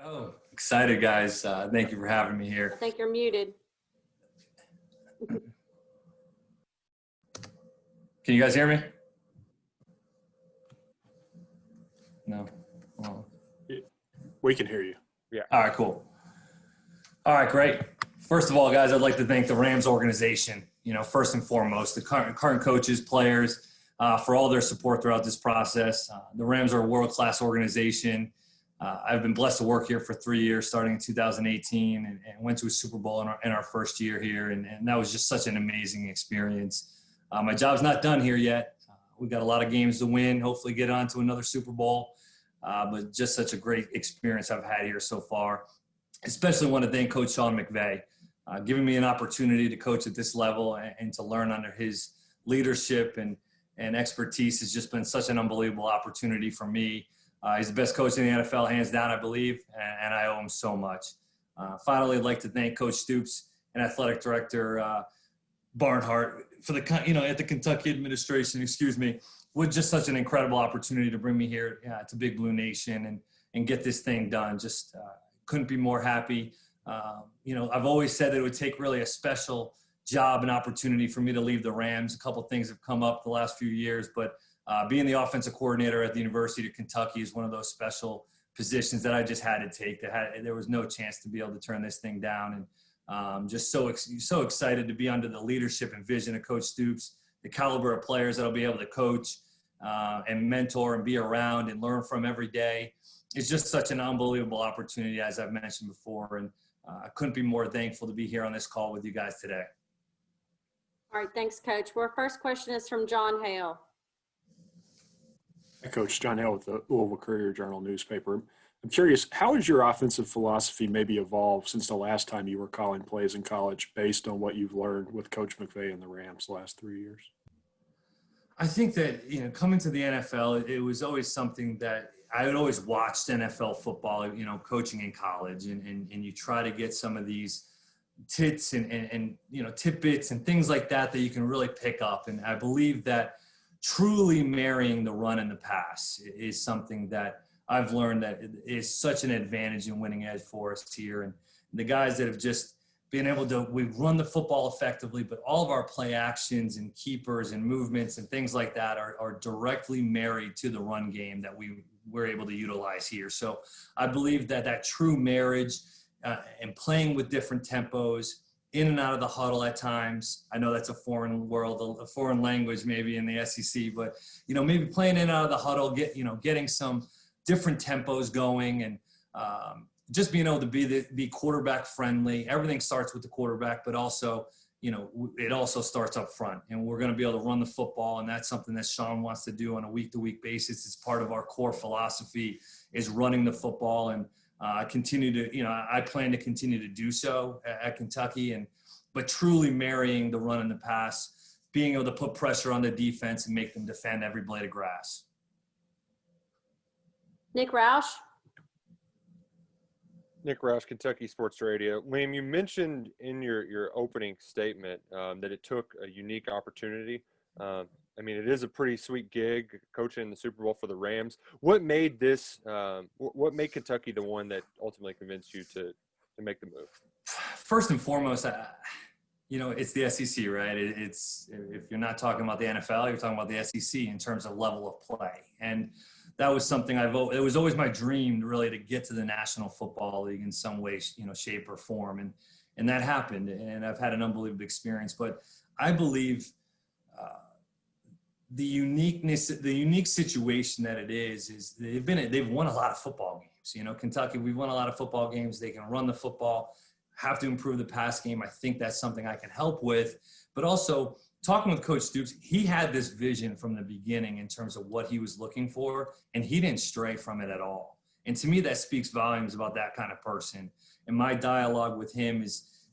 Oh, excited, guys. Thank you for having me here. I think you're muted. Can you guys hear me? No? Oh. We can hear you. Yeah. All right, cool. All right, great. First of all, guys, I'd like to thank the Rams organization, first and foremost, the current coaches, players, for all their support throughout this process. The Rams are a world-class organization. I've been blessed to work here for 3 years, starting in 2018, and went to a Super Bowl in our first year here, and that was just such an amazing experience. My job's not done here yet. We've got a lot of games to win, hopefully get on to another Super Bowl, but just such a great experience I've had here so far. Especially want to thank Coach Sean McVay, giving me an opportunity to coach at this level and to learn under his leadership and expertise has just been such an unbelievable opportunity for me. He's the best coach in the NFL, hands down, I believe, and I owe him so much. Finally, I'd like to thank Coach Stoops and Athletic Director Barnhart for at the Kentucky administration, with just such an incredible opportunity to bring me here to Big Blue Nation and get this thing done. Just couldn't be more happy. I've always said that it would take really a special job and opportunity for me to leave the Rams. A couple of things have come up the last few years, but being the offensive coordinator at the University of Kentucky is one of those special positions that I just had to take. There was no chance to be able to turn this thing down, and just so excited to be under the leadership and vision of Coach Stoops, the caliber of players that I'll be able to coach and mentor and be around and learn from every day. It's just such an unbelievable opportunity, as I've mentioned before, and I couldn't be more thankful to be here on this call with you guys today. All right, thanks, Coach. Our first question is from John Hale. Hi, Coach. John Hale with the Louisville Courier-Journal newspaper. I'm curious, how has your offensive philosophy maybe evolved since the last time you were calling plays in college based on what you've learned with Coach McVay and the Rams the last 3 years? I think that, coming to the NFL, it was always something that I had always watched NFL football, coaching in college, and you try to get some of these tidbits and things like that you can really pick up. And I believe that truly marrying the run and the pass is something that I've learned that is such an advantage in winning edge for us here. And the guys that have just been able to, we run the football effectively, but all of our play actions and keepers and movements and things like that are directly married to the run game that we're able to utilize here. So I believe that true marriage and playing with different tempos, in and out of the huddle at times. I know that's a foreign world, a foreign language maybe in the SEC, but maybe playing in and out of the huddle, getting some different tempos going, and just being able to be quarterback friendly. Everything starts with the quarterback, but also it also starts up front, and we're going to be able to run the football, and that's something that Sean wants to do on a week-to-week basis. It's part of our core philosophy is running the football, and I plan to continue to do so at Kentucky, but truly marrying the run and the pass, being able to put pressure on the defense and make them defend every blade of grass. Nick Roush. Nick Roush, Kentucky Sports Radio. Liam, you mentioned in your opening statement that it took a unique opportunity. It is a pretty sweet gig, coaching in the Super Bowl for the Rams. What made what made Kentucky the one that ultimately convinced you to make the move? First and foremost, it's the SEC, right? It's if you're not talking about the NFL, you're talking about the SEC in terms of level of play. And that was something it was always my dream really to get to the National Football League in some way, shape or form. And that happened, and I've had an unbelievable experience. But I believe the unique situation that it is they've won a lot of football games. Kentucky, we've won a lot of football games. They can run the football, have to improve the pass game. I think that's something I can help with. But also talking with Coach Stoops, he had this vision from the beginning in terms of what he was looking for, and he didn't stray from it at all. And to me, that speaks volumes about that kind of person. And my dialogue with him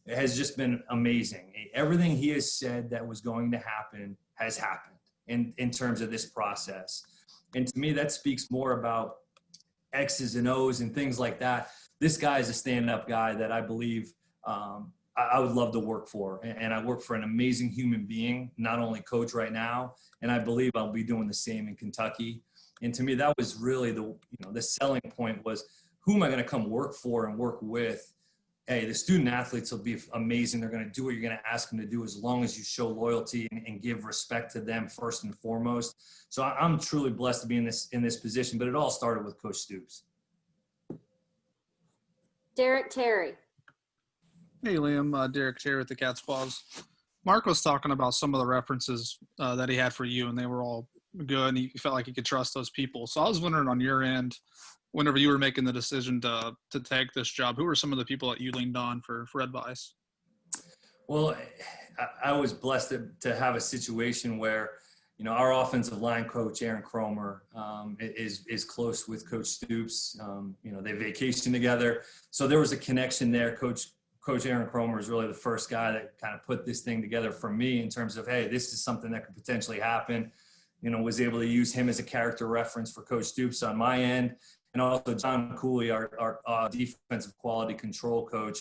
has just been amazing. Everything he has said that was going to happen has happened in terms of this process. And to me, that speaks more about X's and O's and things like that. This guy is a stand-up guy that I believe I would love to work for. And I work for an amazing human being, not only coach right now, and I believe I'll be doing the same in Kentucky. And to me, that was really the selling point was who am I going to come work for and work with? Hey, the student athletes will be amazing. They're going to do what you're going to ask them to do as long as you show loyalty and give respect to them first and foremost. So I'm truly blessed to be in this position, but it all started with Coach Stoops. Derek Terry. Hey, Liam. Derek Terry with the Cat's Paws. Mark was talking about some of the references that he had for you, and they were all good, and he felt like he could trust those people. So I was wondering on your end, whenever you were making the decision to take this job, who were some of the people that you leaned on for advice? Well, I was blessed to have a situation where, our offensive line coach, Aaron Cromer, is close with Coach Stoops. They vacation together. So there was a connection there. Coach Aaron Cromer is really the first guy that kind of put this thing together for me in terms of, hey, this is something that could potentially happen. Was able to use him as a character reference for Coach Stoops on my end. And also John Cooley, our defensive quality control coach,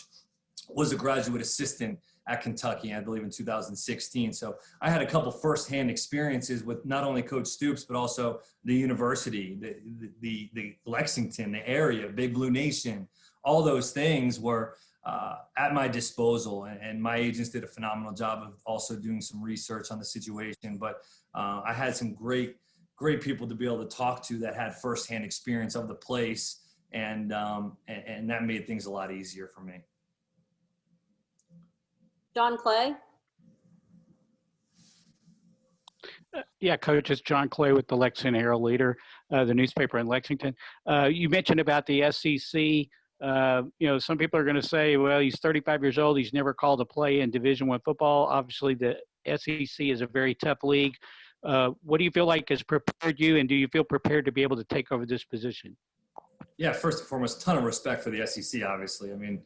was a graduate assistant at Kentucky, I believe in 2016. So I had a couple firsthand experiences with not only Coach Stoops, but also the university, the Lexington, the area, Big Blue Nation. All those things were at my disposal, and my agents did a phenomenal job of also doing some research on the situation. But I had some great people to be able to talk to that had firsthand experience of the place, and that made things a lot easier for me. John Clay. Yeah, Coach, it's John Clay with the Lexington Herald-Leader, the newspaper in Lexington. You mentioned about the SEC. Some people are going to say, well, he's 35 years old. He's never called a play in Division I football. Obviously, the SEC is a very tough league. What do you feel like has prepared you, and do you feel prepared to be able to take over this position? Yeah, first and foremost, ton of respect for the SEC, obviously. I mean,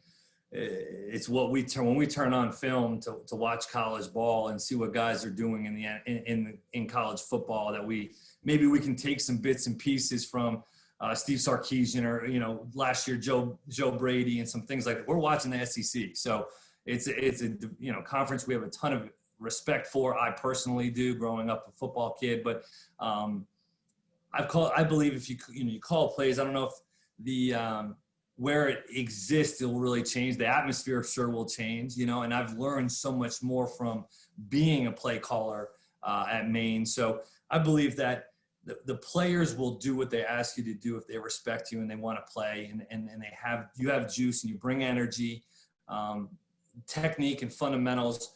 it's what when we turn on film to watch college ball and see what guys are doing in college football, that we can take some bits and pieces from Steve Sarkisian or last year Joe Brady and some things like that. We're watching the SEC, so it's a conference we have a ton of respect for. I personally do, growing up a football kid, but I believe if you call plays, I don't know if the where it exists, it will really change. The atmosphere sure will change, and I've learned so much more from being a play caller at Maine. So I believe that the players will do what they ask you to do if they respect you and they want to play, and you have juice and you bring energy, technique and fundamentals.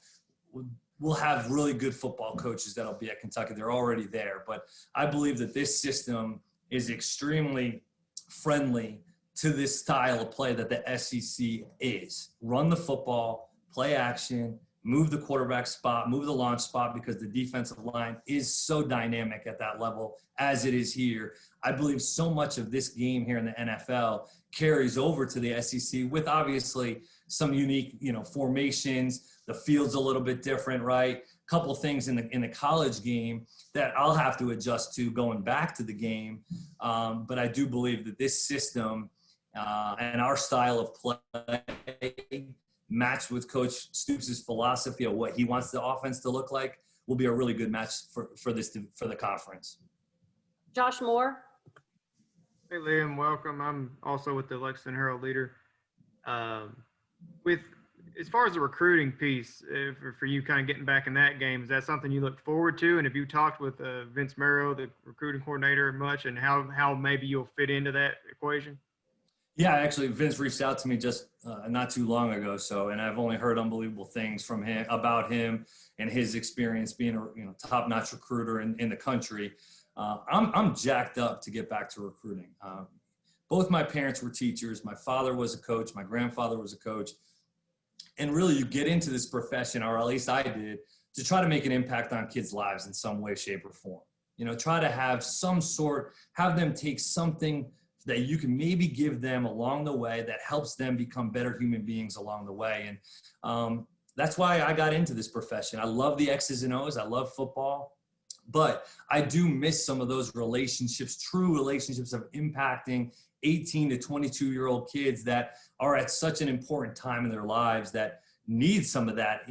We'll have really good football coaches that'll be at Kentucky. They're already there, but I believe that this system is extremely friendly to this style of play that the SEC is. Run the football, play action, move the quarterback spot, move the launch spot, because the defensive line is so dynamic at that level as it is here. I believe so much of this game here in the NFL carries over to the SEC with obviously some unique, formations. The field's a little bit different, right? Couple things in the college game that I'll have to adjust to going back to the game. But I do believe that this system and our style of play, matched with Coach Stoops' philosophy of what he wants the offense to look like, will be a really good match for the conference. Josh Moore. Hey, Liam, welcome. I'm also with the Lexington Herald-Leader. As far as the recruiting piece, for you kind of getting back in that game, is that something you look forward to? And have you talked with Vince Marrow, the recruiting coordinator, much, and how maybe you'll fit into that equation? Yeah, actually, Vince reached out to me just not too long ago. And I've only heard unbelievable things from him about him and his experience being a top-notch recruiter in the country. I'm jacked up to get back to recruiting. Both my parents were teachers. My father was a coach. My grandfather was a coach. And really, you get into this profession, or at least I did, to try to make an impact on kids' lives in some way, shape, or form. Try to have them take something that you can maybe give them along the way that helps them become better human beings along the way. And that's why I got into this profession. I love the X's and O's. I love football. But I do miss some of those relationships, true relationships of impacting 18 to 22-year-old kids that are at such an important time in their lives that need some of that,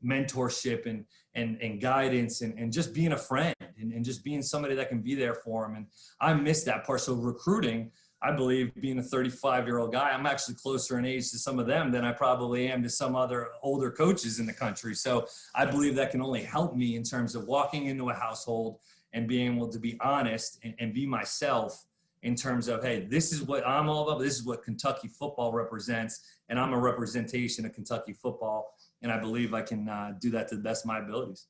mentorship and guidance and just being a friend and just being somebody that can be there for them. And I miss that part. So recruiting I believe being a 35-year-old guy, I'm actually closer in age to some of them than I probably am to some other older coaches in the country. So I believe that can only help me in terms of walking into a household and being able to be honest and be myself in terms of, hey, this is what I'm all about. This is what Kentucky football represents. And I'm a representation of Kentucky football. And I believe I can do that to the best of my abilities.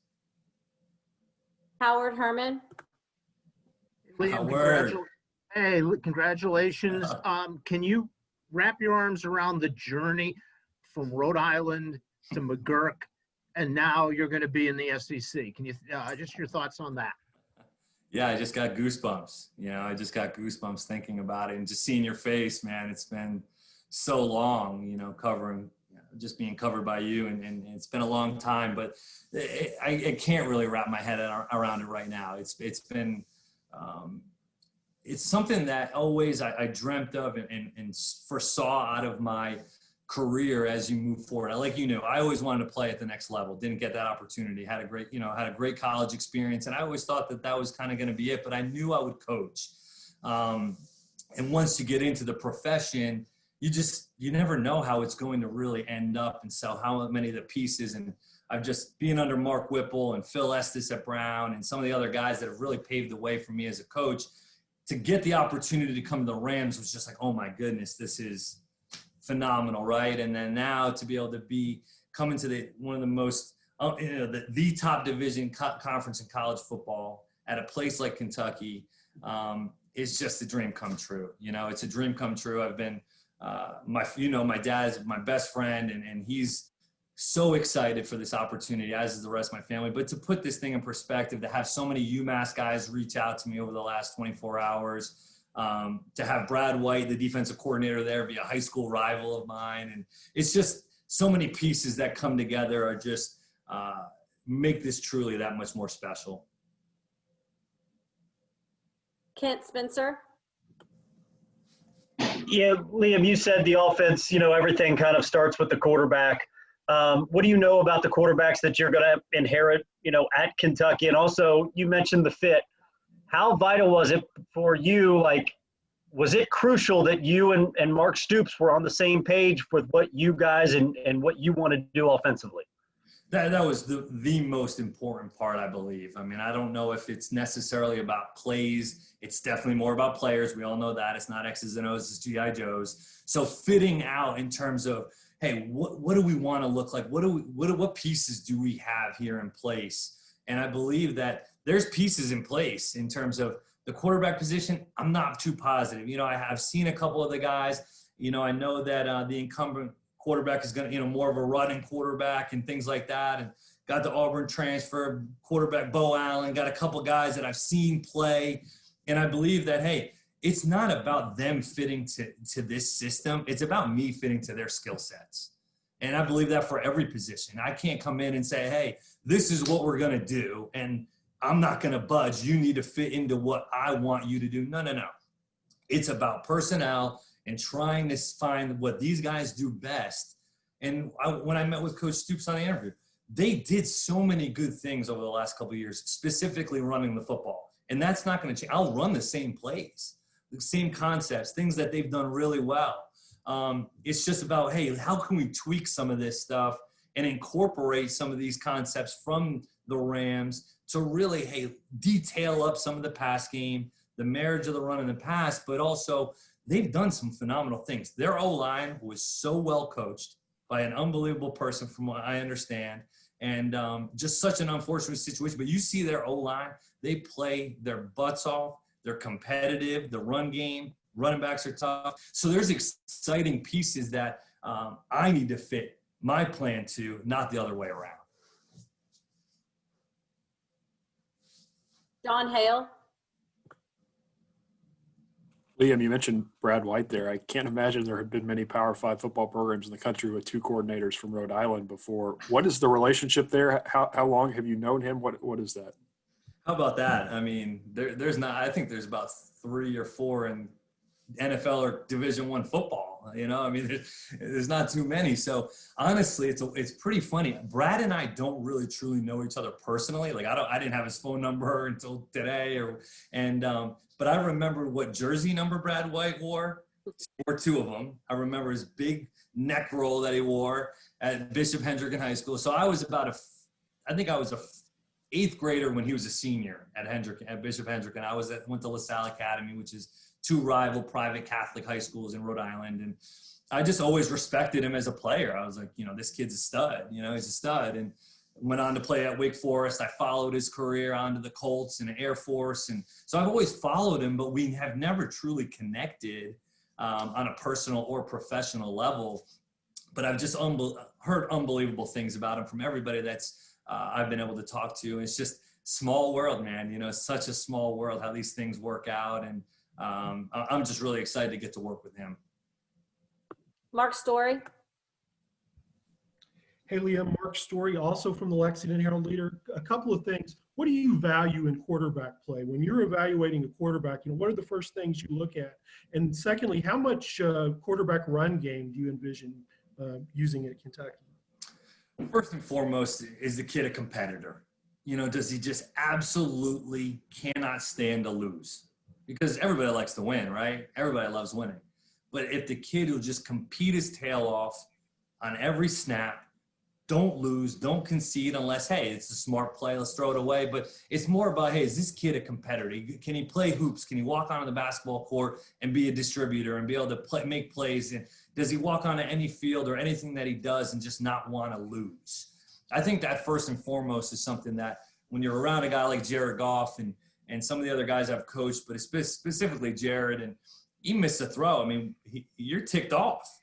Howard Herman. Howard. Hey, congratulations. Can you wrap your arms around the journey from Rhode Island to McGurk, and now you're going to be in the SEC? Can you just your thoughts on that? Yeah, I just got goosebumps. I just got goosebumps thinking about it and just seeing your face, man. It's been so long, covering, just being covered by you, and it's been a long time, but I can't really wrap my head around it right now. It's been, it's something that always I dreamt of and foresaw out of my career as you move forward. I always wanted to play at the next level. Didn't get that opportunity. Had a great college experience, and I always thought that was kind of going to be it. But I knew I would coach. And once you get into the profession, you never know how it's going to really end up, and so how many of the pieces. And I've just been under Mark Whipple and Phil Estes at Brown and some of the other guys that have really paved the way for me as a coach. To get the opportunity to come to the Rams was just like, oh my goodness, this is phenomenal, right? And then now to be able to come into one of the most, the top division conference in college football at a place like Kentucky is just a dream come true. It's a dream come true. I've been, my dad's my best friend, and he's so excited for this opportunity, as is the rest of my family. But to put this thing in perspective, to have so many UMass guys reach out to me over the last 24 hours, to have Brad White, the defensive coordinator there, be a high school rival of mine. And it's just so many pieces that come together are just make this truly that much more special. Kent Spencer. Yeah, Liam, you said the offense, everything kind of starts with the quarterback. What do you know about the quarterbacks that you're going to inherit, at Kentucky? And also, you mentioned the fit. How vital was it for you? Was it crucial that you and Mark Stoops were on the same page with what you guys and what you want to do offensively? That was the most important part, I believe. I mean, I don't know if it's necessarily about plays. It's definitely more about players. We all know that. It's not X's and O's, it's G.I. Joes. So fitting out in terms of, hey, what do we want to look like? What pieces do we have here in place? And I believe that there's pieces in place in terms of the quarterback position. I'm not too positive. I've seen a couple of the guys. I know that the incumbent quarterback is going to, more of a running quarterback and things like that. And got the Auburn transfer quarterback, Bo Allen, got a couple guys that I've seen play. And I believe that, hey, it's not about them fitting to this system. It's about me fitting to their skill sets. And I believe that for every position. I can't come in and say, hey, this is what we're going to do, and I'm not going to budge. You need to fit into what I want you to do. No. It's about personnel and trying to find what these guys do best. And when I met with Coach Stoops on the interview, they did so many good things over the last couple of years, specifically running the football. And that's not going to change. I'll run the same plays, the same concepts, things that they've done really well. It's just about, hey, how can we tweak some of this stuff and incorporate some of these concepts from the Rams to really, hey, detail up some of the pass game, the marriage of the run and the pass, but also they've done some phenomenal things. Their O-line was so well coached by an unbelievable person from what I understand, and just such an unfortunate situation. But you see their O-line, they play their butts off. They're competitive. The run game, running backs are tough. So there's exciting pieces that I need to fit my plan to, not the other way around. John Hale. Liam, you mentioned Brad White there. I can't imagine there have been many Power 5 football programs in the country with two coordinators from Rhode Island before. What is the relationship there? How long have you known him? What is that? How about that? I mean, there's not. I think there's about 3 or 4 in NFL or Division I football. I mean, there's not too many. So honestly, it's pretty funny. Brad and I don't really truly know each other personally. I didn't have his phone number until today, but I remember what jersey number Brad White wore, or two of them. I remember his big neck roll that he wore at Bishop Hendrick High School. So I was I think I was a 8th grader when he was a senior at Bishop Hendrick, and went to LaSalle Academy, which is 2 rival private Catholic high schools in Rhode Island. And I just always respected him as a player. I was like, this kid's a stud, he's a stud. And went on to play at Wake Forest. I followed his career onto the Colts and Air Force. And so I've always followed him, but we have never truly connected on a personal or professional level. But I've just heard unbelievable things about him from everybody that's I've been able to talk to. It's just small world, man. It's such a small world how these things work out. And I'm just really excited to get to work with him. Mark Story. Hey, Liam, Mark Story, also from the Lexington Herald Leader. A couple of things. What do you value in quarterback play? When you're evaluating a quarterback, what are the first things you look at? And secondly, how much quarterback run game do you envision using at Kentucky? First and foremost, is the kid a competitor? Does he just absolutely cannot stand to lose? Because everybody likes to win, right? Everybody loves winning. But if the kid will just compete his tail off on every snap, don't lose, don't concede unless, hey, it's a smart play, let's throw it away. But it's more about, hey, is this kid a competitor? Can he play hoops? Can he walk onto the basketball court and be a distributor and be able to make plays? And does he walk onto any field or anything that he does and just not want to lose? I think that first and foremost is something that when you're around a guy like Jared Goff and some of the other guys I've coached, but specifically Jared, and he missed a throw. I mean, you're ticked off,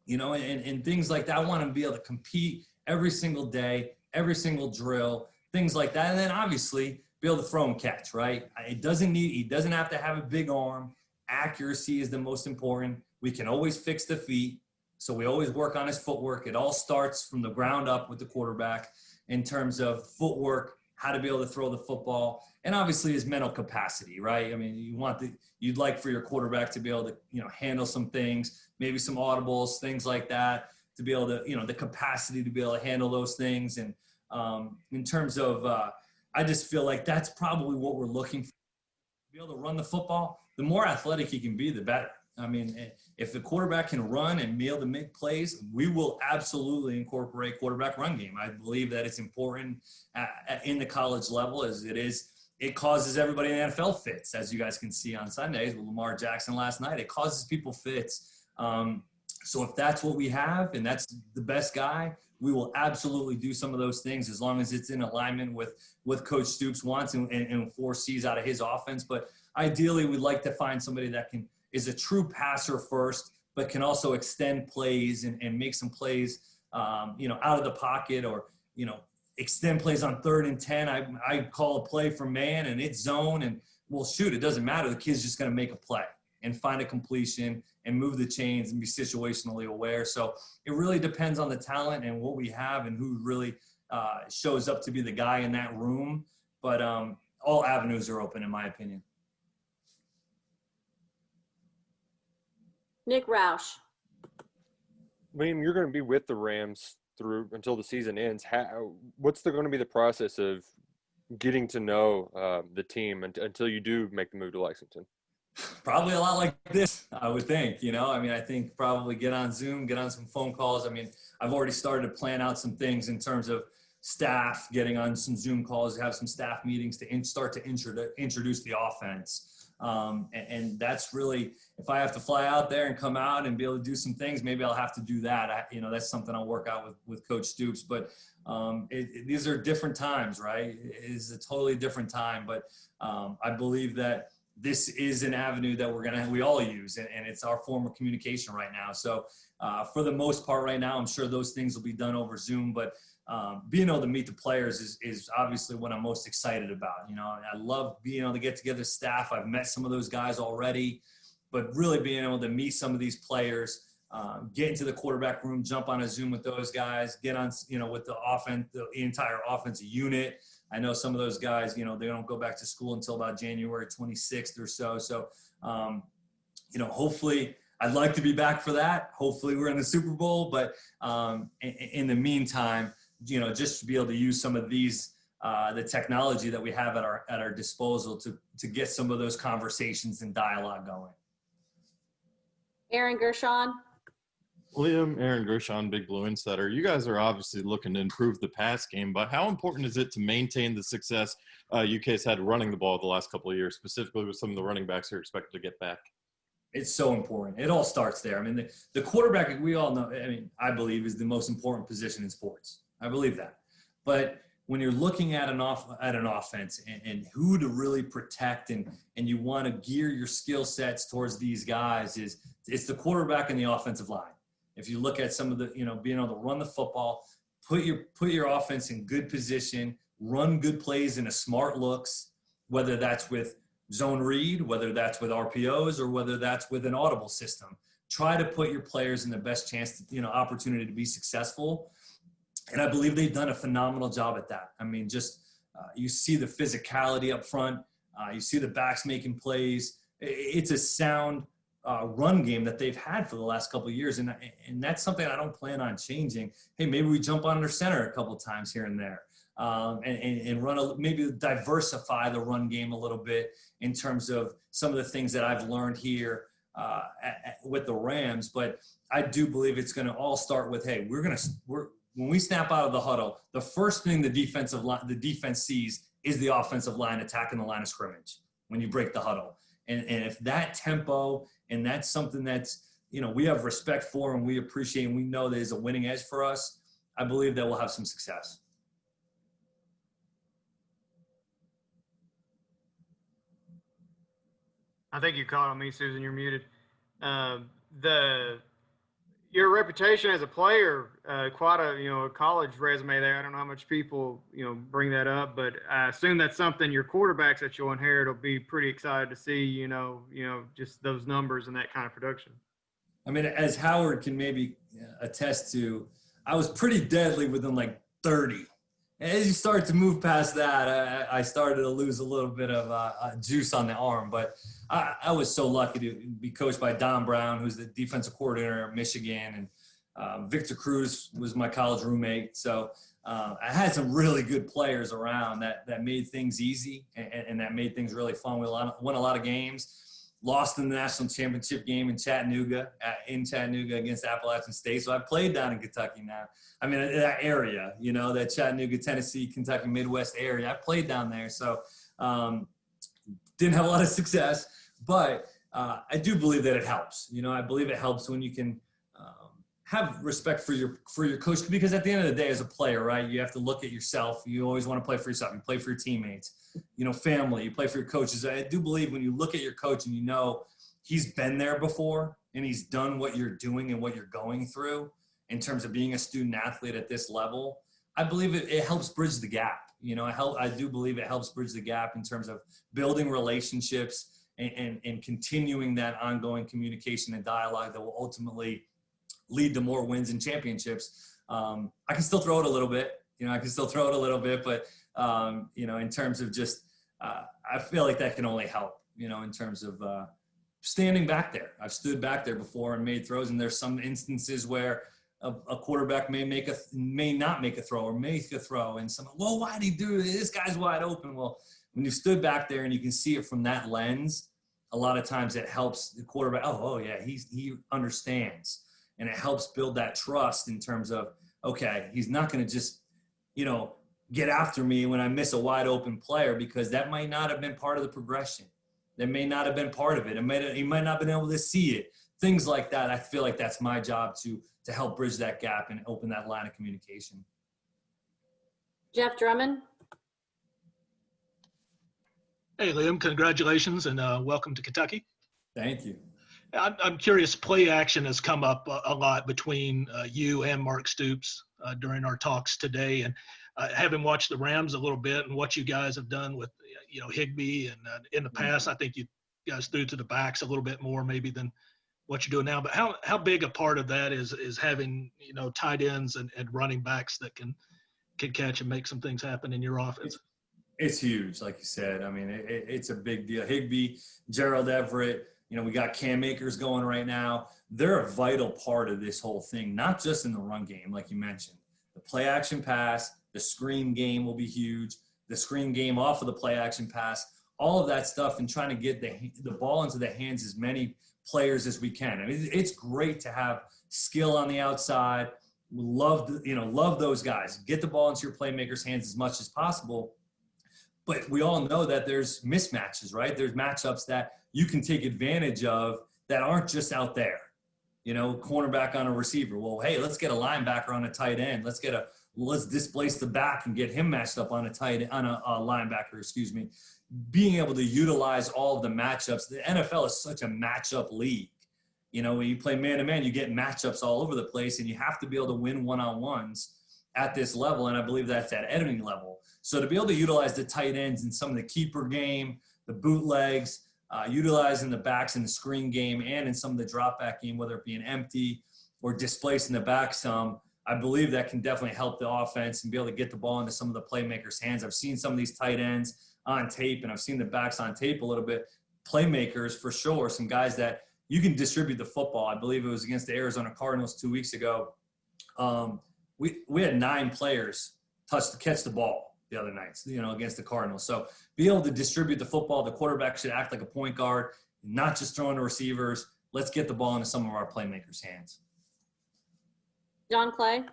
and things like that. I want him to be able to compete every single day, every single drill, things like that. And then obviously be able to throw and catch, right? He doesn't have to have a big arm. Accuracy is the most important. We can always fix the feet. So we always work on his footwork. It all starts from the ground up with the quarterback in terms of footwork, how to be able to throw the football, and obviously his mental capacity, right? I mean, you'd like for your quarterback to be able to, handle some things, maybe some audibles, things like that, to be able to, the capacity to be able to handle those things. And in terms of, I just feel like that's probably what we're looking for. To be able to run the football, the more athletic he can be, the better. I mean, if the quarterback can run and be able to make plays, we will absolutely incorporate quarterback run game. I believe that it's important in the college level as it is. It causes everybody in the NFL fits, as you guys can see on Sundays with Lamar Jackson last night. It causes people fits. So if that's what we have and that's the best guy, we will absolutely do some of those things as long as it's in alignment with Coach Stoops wants and foresees out of his offense. But ideally, we'd like to find somebody that is a true passer first, but can also extend plays and make some plays, out of the pocket or, extend plays on 3rd and 10. I call a play from man and it's zone and well, shoot, it doesn't matter. The kid's just going to make a play and find a completion and move the chains and be situationally aware. So it really depends on the talent and what we have and who really shows up to be the guy in that room. But all avenues are open, in my opinion. Nick Roush. Liam, you're going to be with the Rams through until the season ends. What's going to be the process of getting to know the team until you do make the move to Lexington? Probably a lot like this, I would think. I think probably get on Zoom, get on some phone calls. I mean, I've already started to plan out some things in terms of staff, getting on some Zoom calls, have some staff meetings to start to introduce the offense. And that's really, if I have to fly out there and come out and be able to do some things, maybe I'll have to do that. That's something I'll work out with Coach Stoops. But these are different times, right? It is a totally different time. But I believe that this is an avenue that we all use, and it's our form of communication right now. So for the most part right now, I'm sure those things will be done over Zoom, but being able to meet the players is obviously what I'm most excited about. I love being able to get together staff. I've met some of those guys already, but really being able to meet some of these players, get into the quarterback room, jump on a Zoom with those guys, get on, with the offense, the entire offensive unit. I know some of those guys, they don't go back to school until about January 26th or so. So, hopefully I'd like to be back for that. Hopefully we're in the Super Bowl, but in the meantime, just to be able to use some of these the technology that we have at our disposal to get some of those conversations and dialogue going. Aaron Gershon. Liam, Aaron Gershon, Big Blue Insider. You guys are obviously looking to improve the pass game, but how important is it to maintain the success UK's had running the ball the last couple of years, specifically with some of the running backs who are expected to get back? It's so important. It all starts there. I mean, the quarterback, we all know, I believe, is the most important position in sports. I believe that. But when you're looking at an offense and who to really protect and you want to gear your skill sets towards these guys, it's the quarterback and the offensive line. If you look at some of the, being able to run the football, put your offense in good position, run good plays into smart looks, whether that's with zone read, whether that's with RPOs, or whether that's with an audible system. Try to put your players in the best chance, opportunity to be successful. And I believe they've done a phenomenal job at that. I mean, you see the physicality up front. You see the backs making plays. It's a sound run game that they've had for the last couple of years. And that's something I don't plan on changing. Hey, maybe we jump under center a couple of times here and there. And maybe diversify the run game a little bit in terms of some of the things that I've learned here with the Rams. But I do believe it's going to all start with, hey, when we snap out of the huddle, the first thing the defense sees is the offensive line attacking the line of scrimmage when you break the huddle. And if that tempo and that's something that's, we have respect for and we appreciate and we know that is a winning edge for us, I believe that we'll have some success. I think you called on me, Susan. You're muted. Your reputation as a player, quite a college resume there. I don't know how much people bring that up, but I assume that's something your quarterbacks that you'll inherit will be pretty excited to see. Just those numbers and that kind of production. I mean, as Howard can maybe attest to, I was pretty deadly within like 30. As you start to move past that, I started to lose a little bit of juice on the arm. But I was so lucky to be coached by Don Brown, who's the defensive coordinator at Michigan. And Victor Cruz was my college roommate. So I had some really good players around that made things easy and that made things really fun. We won a lot of games. Lost in the national championship game in Chattanooga against Appalachian State. So I played down in Kentucky now. I mean, that area, that Chattanooga, Tennessee, Kentucky, Midwest area. I played down there. So didn't have a lot of success, but I do believe that it helps. I believe it helps when you can have respect for your coach, because at the end of the day, as a player, right, you have to look at yourself. You always want to play for yourself. You play for your teammates, family. You play for your coaches. I do believe when you look at your coach and he's been there before and he's done what you're doing and what you're going through in terms of being a student athlete at this level, I believe it helps bridge the gap. I do believe it helps bridge the gap in terms of building relationships and continuing that ongoing communication and dialogue that will ultimately lead to more wins and championships. I can still throw it a little bit, but in terms of just, I feel like that can only help, in terms of standing back there. I've stood back there before and made throws, and there's some instances where a quarterback may not make a throw or make a throw, and why'd he do this? This guy's wide open. Well, when you stood back there and you can see it from that lens, a lot of times it helps the quarterback. Oh yeah, he understands. And it helps build that trust in terms of, okay, he's not going to just, get after me when I miss a wide open player, because that might not have been part of the progression. That may not have been part of it. He might not have been able to see it. Things like that. I feel like that's my job to help bridge that gap and open that line of communication. Jeff Drummond. Hey, Liam, congratulations and welcome to Kentucky. Thank you. I'm curious, play action has come up a lot between you and Mark Stoops during our talks today. And having watched the Rams a little bit and what you guys have done with, Higbee and in the past, I think you guys threw to the backs a little bit more maybe than what you're doing now. But how big a part of that is having, tight ends and running backs that can catch and make some things happen in your offense? It's huge, like you said. I mean, it's a big deal. Higbee, Gerald Everett, we got Cam Akers going right now. They're a vital part of this whole thing, not just in the run game, like you mentioned. The play action pass, the screen game will be huge. the screen game off of the play action pass, all of that stuff, and trying to get the ball into the hands as many players as we can. I mean, it's great to have skill on the outside. Love those guys. Get the ball into your playmakers' hands as much as possible. But we all know that there's mismatches, right? There's matchups that you can take advantage of that aren't just out there. Cornerback on a receiver. Well, hey, let's get a linebacker on a tight end. Let's displace the back and get him matched up on a linebacker, excuse me. Being able to utilize all of the matchups. The NFL is such a matchup league. When you play man-to-man, you get matchups all over the place, and you have to be able to win one-on-ones at this level, and I believe that's at any level. So to be able to utilize the tight ends in some of the keeper game, the bootlegs, utilizing the backs in the screen game and in some of the drop back game, whether it be an empty or displacing the back some, I believe that can definitely help the offense and be able to get the ball into some of the playmakers' hands. I've seen some of these tight ends on tape, and I've seen the backs on tape a little bit. Playmakers, for sure, some guys that you can distribute the football. I believe it was against the Arizona Cardinals 2 weeks ago. We had 9 players catch the ball the other nights, against the Cardinals. So be able to distribute the football. The quarterback should act like a point guard, not just throwing to receivers. Let's get the ball into some of our playmakers' hands. John Clay?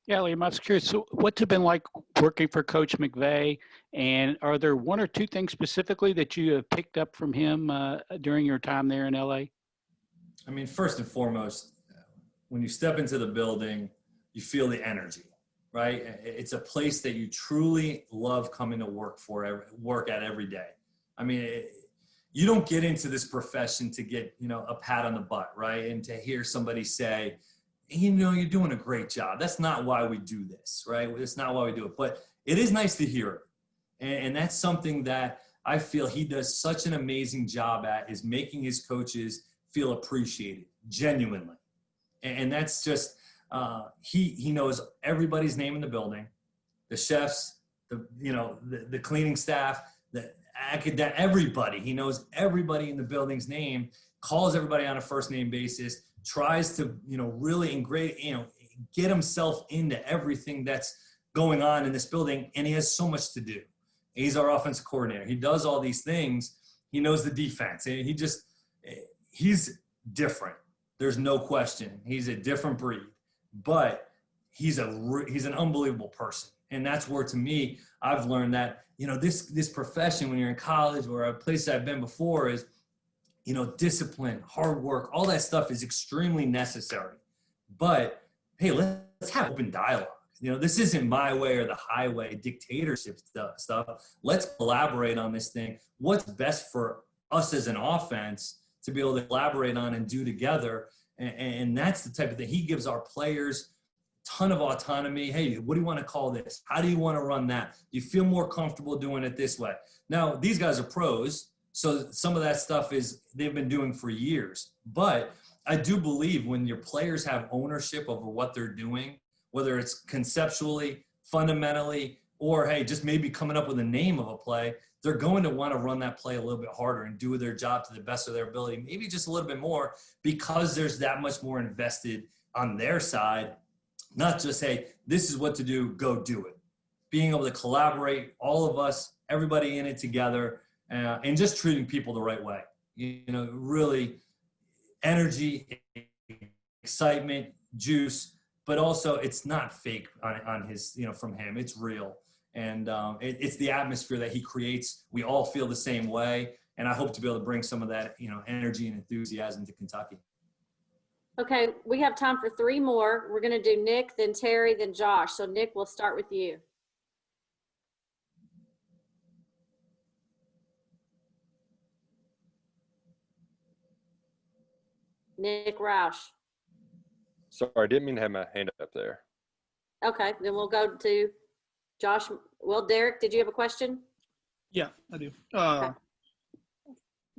Yeah, Liam, I was curious. So what's it been like working for Coach McVay? And are there 1 or 2 things specifically that you have picked up from him during your time there in LA? I mean, first and foremost, when you step into the building, you feel the energy, right? It's a place that you truly love coming to work at every day. I mean, you don't get into this profession to get, a pat on the butt, right? And to hear somebody say, you're doing a great job. That's not why we do this, right? That's not why we do it. But it is nice to hear it. And that's something that I feel he does such an amazing job at, is making his coaches feel appreciated, genuinely. And that's just, he knows everybody's name in the building, the chefs, the cleaning staff, everybody. He knows everybody in the building's name, calls everybody on a first name basis, tries to, really get himself into everything that's going on in this building. And he has so much to do. He's our offensive coordinator. He does all these things. He knows the defense. And he's different. There's no question. He's a different breed, but he's an unbelievable person. And that's where, to me, I've learned that, this profession, when you're in college or a place I've been before, is, discipline, hard work, all that stuff is extremely necessary. But hey, let's have open dialogue. This isn't my way or the highway dictatorship stuff. Let's collaborate on this thing. What's best for us as an offense to be able to collaborate on and do together. And that's the type of thing. He gives our players a ton of autonomy. Hey, what do you want to call this? How do you want to run that? Do you feel more comfortable doing it this way? Now, these guys are pros, so some of that stuff they've been doing for years. But I do believe when your players have ownership over what they're doing, whether it's conceptually, fundamentally, or, hey, just maybe coming up with a name of a play, they're going to want to run that play a little bit harder and do their job to the best of their ability, maybe just a little bit more, because there's that much more invested on their side, not just, hey, this is what to do, go do it. Being able to collaborate, all of us, everybody in it together, and just treating people the right way. Really energy, excitement, juice, but also it's not fake on his, from him. It's real. And it's the atmosphere that he creates. We all feel the same way. And I hope to be able to bring some of that, energy and enthusiasm to Kentucky. Okay, we have time for 3 more. We're going to do Nick, then Terry, then Josh. So Nick, we'll start with you. Nick Roush. Sorry, I didn't mean to have my hand up there. Okay, then we'll go to Josh. Well, Derek, did you have a question? Yeah, I do.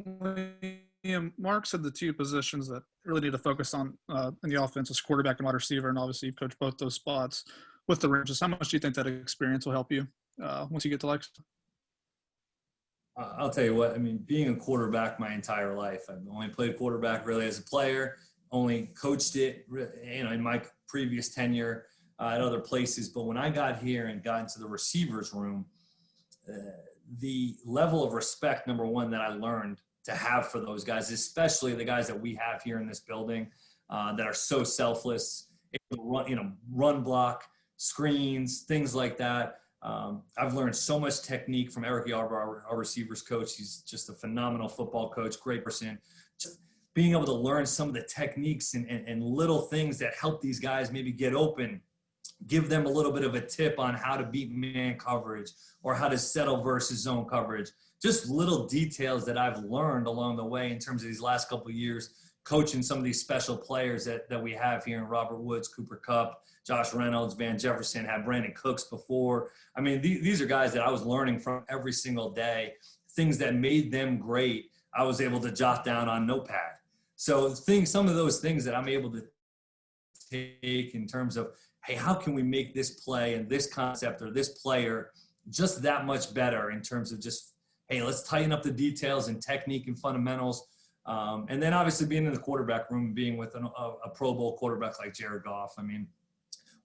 Liam, Mark said the 2 positions that really need to focus on in the offense is quarterback and wide receiver, and obviously you've coached both those spots with the Rangers. How much do you think that experience will help you once you get to Lexington? I'll tell you what, I mean, being a quarterback my entire life, I've only played quarterback really as a player, only coached it, in my previous tenure at other places. But when I got here and got into the receivers room, the level of respect, number one, that I learned to have for those guys, especially the guys that we have here in this building that are so selfless, run block, screens, things like that. I've learned so much technique from Eric Yarber, our receivers coach. He's just a phenomenal football coach, great person. Just being able to learn some of the techniques and little things that help these guys maybe get open, give them a little bit of a tip on how to beat man coverage or how to settle versus zone coverage. Just little details that I've learned along the way in terms of these last couple of years, coaching some of these special players that we have here in Robert Woods, Cooper Kupp, Josh Reynolds, Van Jefferson, had Brandon Cooks before. I mean, these are guys that I was learning from every single day. Things that made them great, I was able to jot down on Notepad. So some of those things that I'm able to take in terms of, hey, how can we make this play and this concept or this player just that much better in terms of just, hey, let's tighten up the details and technique and fundamentals. And then obviously being in the quarterback room, being with a Pro Bowl quarterback like Jared Goff. I mean,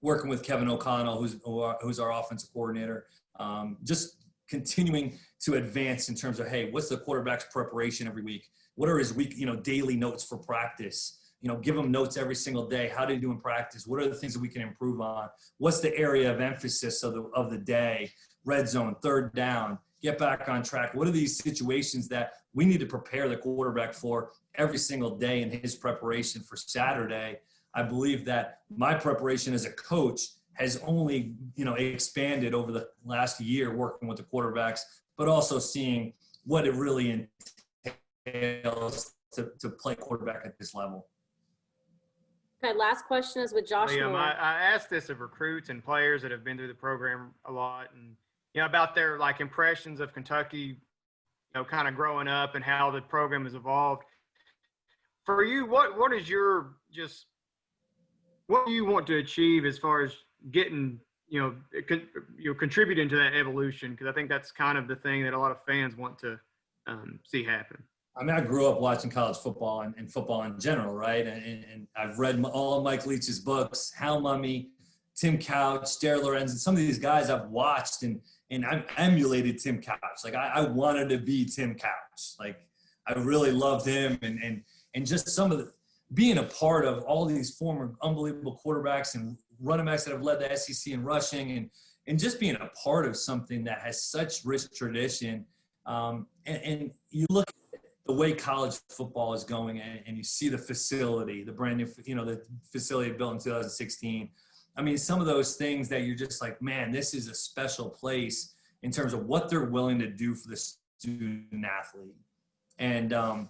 working with Kevin O'Connell, who's our offensive coordinator, just continuing to advance in terms of, hey, what's the quarterback's preparation every week? What are his daily notes for practice? Give him notes every single day. How did he do in practice? What are the things that we can improve on? What's the area of emphasis of the day? Red zone, third down, get back on track. What are these situations that we need to prepare the quarterback for every single day in his preparation for Saturday? I believe that my preparation as a coach has only, expanded over the last year working with the quarterbacks, but also seeing what it really entails to play quarterback at this level. Okay, last question is with Josh Liam, Moore. I asked this of recruits and players that have been through the program a lot, and about their impressions of Kentucky, kind of growing up and how the program has evolved. For you, what is what do you want to achieve as far as getting, contributing to that evolution? Because I think that's kind of the thing that a lot of fans want to see happen. I mean, I grew up watching college football and football in general, right? And I've read all of Mike Leach's books, Hal Mumme, Tim Couch, Jared Lorenz, and some of these guys I've watched and I've emulated Tim Couch. Like I wanted to be Tim Couch. Like I really loved him and just some of the being a part of all these former unbelievable quarterbacks and running backs that have led the SEC in rushing and just being a part of something that has such rich tradition. And you look at the way college football is going and you see the facility, the brand new, the facility built in 2016. I mean, some of those things that you're just like, man, this is a special place in terms of what they're willing to do for the student athlete. And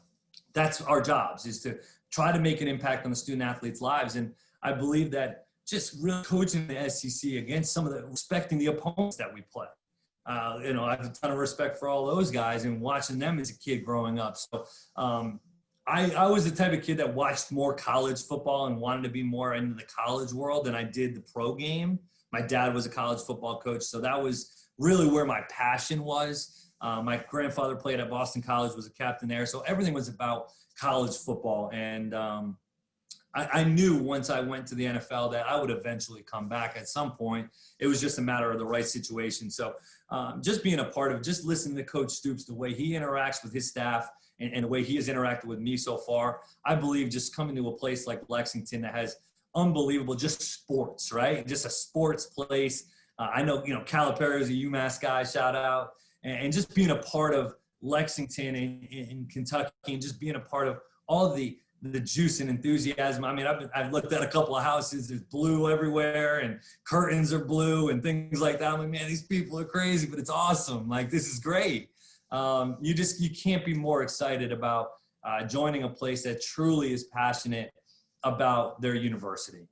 that's our jobs, is to try to make an impact on the student athletes' lives. And I believe that just really coaching the SEC against some of respecting the opponents that we play. I have a ton of respect for all those guys and watching them as a kid growing up. So I was the type of kid that watched more college football and wanted to be more into the college world than I did the pro game. My dad was a college football coach, so that was really where my passion was. My grandfather played at Boston College, was a captain there. So everything was about college football. And I knew once I went to the NFL that I would eventually come back at some point. It was just a matter of the right situation. So just being a part of, just listening to Coach Stoops, the way he interacts with his staff and the way he has interacted with me so far, I believe just coming to a place like Lexington that has unbelievable, just sports, right? Just a sports place. I know, Calipari is a UMass guy, shout out. And just being a part of Lexington in Kentucky and just being a part of all the juice and enthusiasm. I mean, I've looked at a couple of houses, there's blue everywhere and curtains are blue and things like that. I'm like, man, these people are crazy, but it's awesome. Like, this is great. You can't be more excited about joining a place that truly is passionate about their university.